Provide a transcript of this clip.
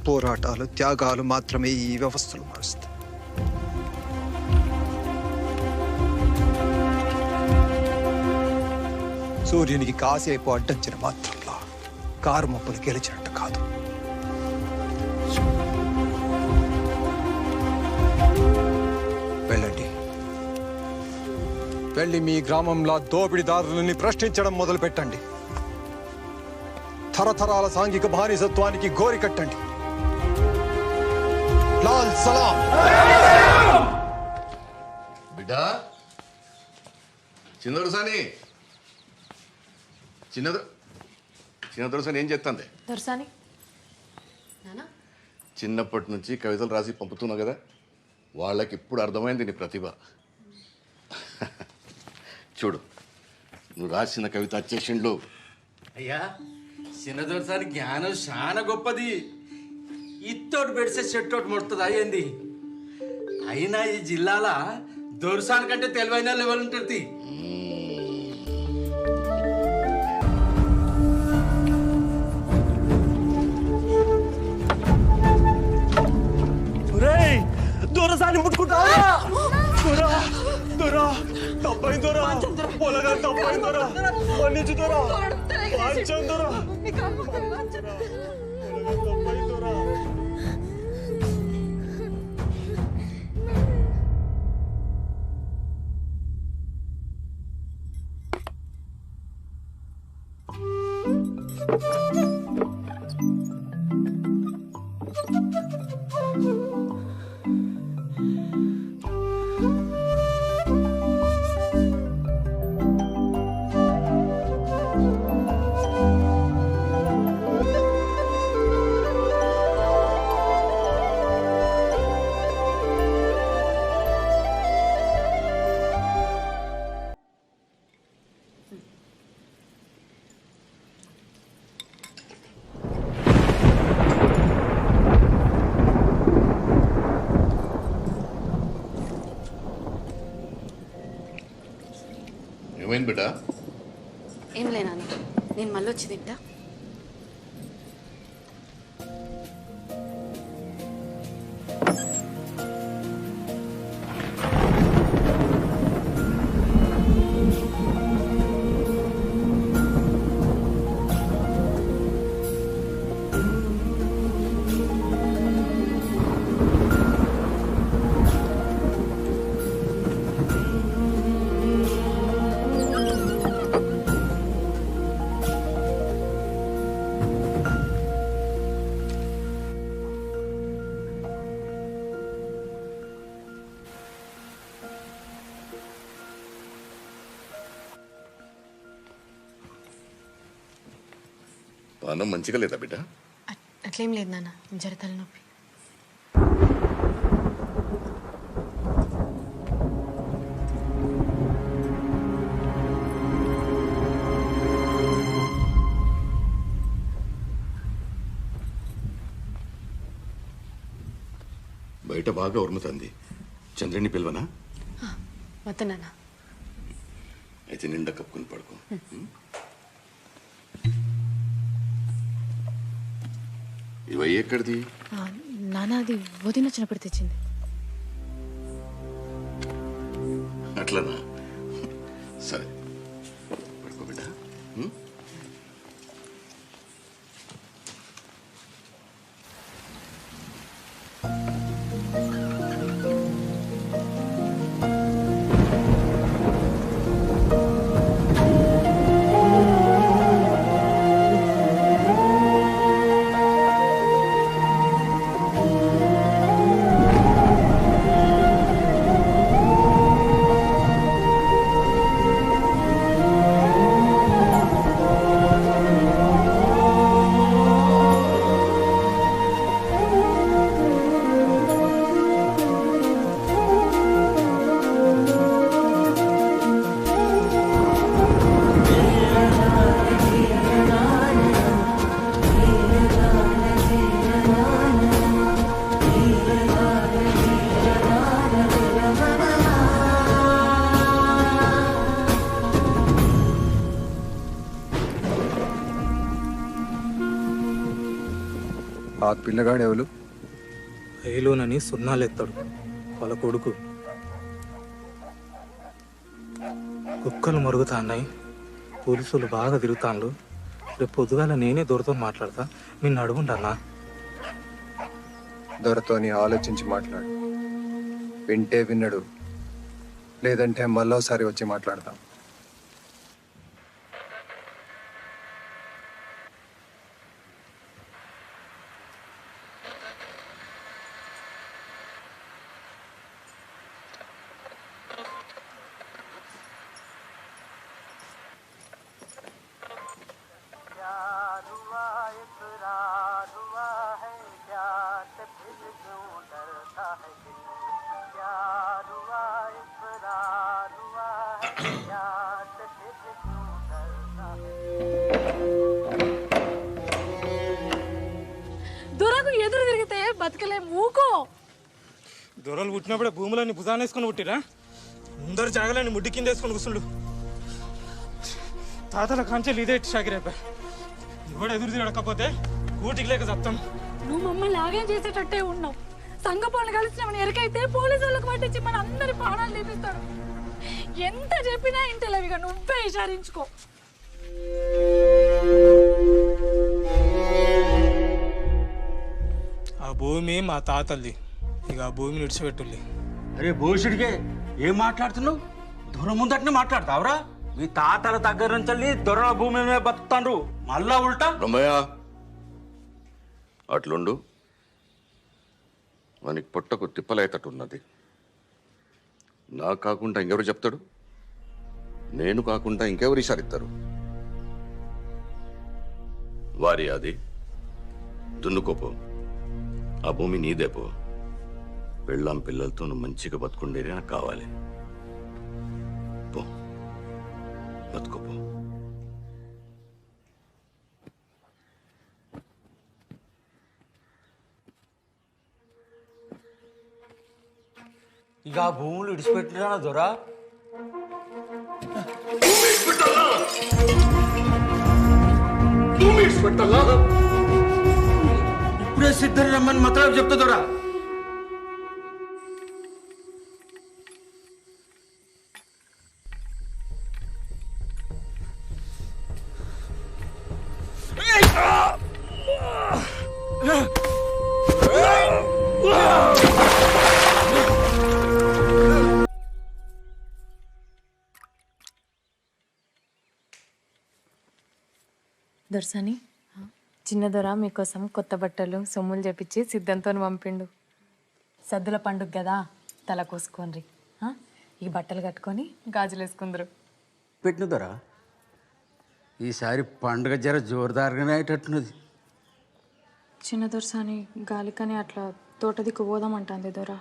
పోరాటాలు, త్యాగాలు మాత్రమే ఈ వ్యవస్థలు మారుస్తాయి. సూర్యునికి కాసేపు అడ్డంచిన మాత్రంలో కారు మొప్పలు గెలిచినట్టు కాదు. వెళ్ళండి, వెళ్ళి మీ గ్రామంలో దోపిడీదారులని ప్రశ్నించడం మొదలు పెట్టండి. తరతరాల సాంఘిక బానిసత్వానికి గోరి కట్టండి. లాల్ సలాం. బిడ్డా చిన్నదొరసాని చిన్నదొరసాని ఏం చేస్తుంది? దొరసాని నానా చిన్నప్పటి నుంచి కవితలు రాసి పంపుతున్నావు కదా, వాళ్ళకి ఇప్పుడు అర్థమైంది నీ ప్రతిభ. చూడు, నువ్వు రాసిన కవిత వచ్చేసిండు. అయ్యా చిన్నదొరసారి జ్ఞానం చాలా గొప్పది. ఇత్తోటి పెడితే చెట్టోటి ముడుతుంది అయ్యింది. అయినా ఈ జిల్లాల దొరసాని కంటే తెలివైన లెవెల్ ఉంటుంది. దొరసాని ముట్టుకుంటావా? తప్పైంది దొరా, పొలగా తప్పైంది దొరా, పండించు దొరా, పంచం దొరా, తప్పైంది దొరా. ఏమైంది బిడ్డా? ఏం లేనా, నేను మళ్ళీ వచ్చి తింటా. పానం మంచిగా లేదా బిడ్డ? అట్లేం లేదు నాన్న, జర తలనొప్పి. బయట బాగా ఉరుముతుంది. చంద్రుని పిలవనా? వద్దు నాన్న. అయితే నిండా కప్పుకుని పడుకో. ఇవి ఎక్కడిది? నాన్న అది వదిన వచ్చినప్పుడు తెచ్చింది. అట్లనా? సరే పడుకో బిడ్డ. ఆ పిల్లగాడెవలు? ఏలోనని సున్నాలెత్తాడు వాళ్ళ కొడుకు. కుక్కలు మరుగుతాన్నాయి, పోలీసులు బాగా తిరుగుతాండ్రు. రేపు పొద్దుగాల నేనే దొరతో మాట్లాడతా, మీరు నడువుండన్నా. దొరతోని ఆలోచించి మాట్లాడు. వింటే విన్నడు, లేదంటే మళ్ళోసారి వచ్చి మాట్లాడతాం. దొరకు ఎదురు తిరిగితే బతకలే మూకో. దొరలు పుట్టినప్పుడే భూములన్నీ భుజాన్ని వేసుకొని పుట్టిరా, అందరు జాగలని ముడ్డి కింద వేసుకొని కూర్చుండు. తాతల కాంచెలు ఇదే షాకిరైపోయా. కూడా ఎదురు తిరగకపోతే కూటికి లేక చెప్తాం. నువ్వు మమ్మల్ని లాగేం చేసేటట్టే ఉన్నావు. సంఘ పనులు కలిసినామని ఎరకైతే పోలీసు వాళ్ళకి పట్టించి మన అందరి ప్రాణాలు తీపిస్తాడు. ఎంత చెప్పినా ఇంటలేవిగా నువ్వే విచారించుకో. ఆ భూమి మా తాతల్ది, ఇక ఆ భూమిని విడిచిపెట్టుల్లి. అరే భూషుడికే ఏం మాట్లాడుతున్నావు? దొర ముందటనే మాట్లాడతావురా? మీ తాతల దగ్గర నుంచి దొరల భూమి మీద బతుకుతాండ్రు, మళ్ళా ఉల్టా. రమ్మయ్య, అట్లుండు. మనకి పొట్టకు తిప్పలేతట్టున్నది. నాకు కాకుండా ఇంకెవరు చెప్తాడు? నేను కాకుండా ఇంకెవరు ఇషారిస్తారు? వారి అది దున్నుకోపో, ఆ భూమి నీదేపో. పెళ్ళాం పిల్లలతో నువ్వు మంచిగా బతుకుండేది నాకు కావాలి. పో, బతుకోపో. ఇక ఆ భూములు ఇడిచిపెట్టినా దొరా? ఇప్పుడే సిద్ధం రమ్మని మాత్రం చెప్తా దొరా. దొరసాని, చిన్న దొర మీకోసం కొత్త బట్టలు సొమ్ములు చేపించి సిద్ధంతో పంపిండు. సద్దుల పండుగ కదా, తల కోసుకోండి. ఈ బట్టలు కట్టుకొని గాజులు వేసుకుందరు. పెట్టిన దొరా, ఈసారి పండుగ జర జోరుదారుగానే అయ్యేటట్టున్నది. చిన్న దొరసాని గాలికని అట్లా తోట దిక్కు పోదామంటుంది దొర.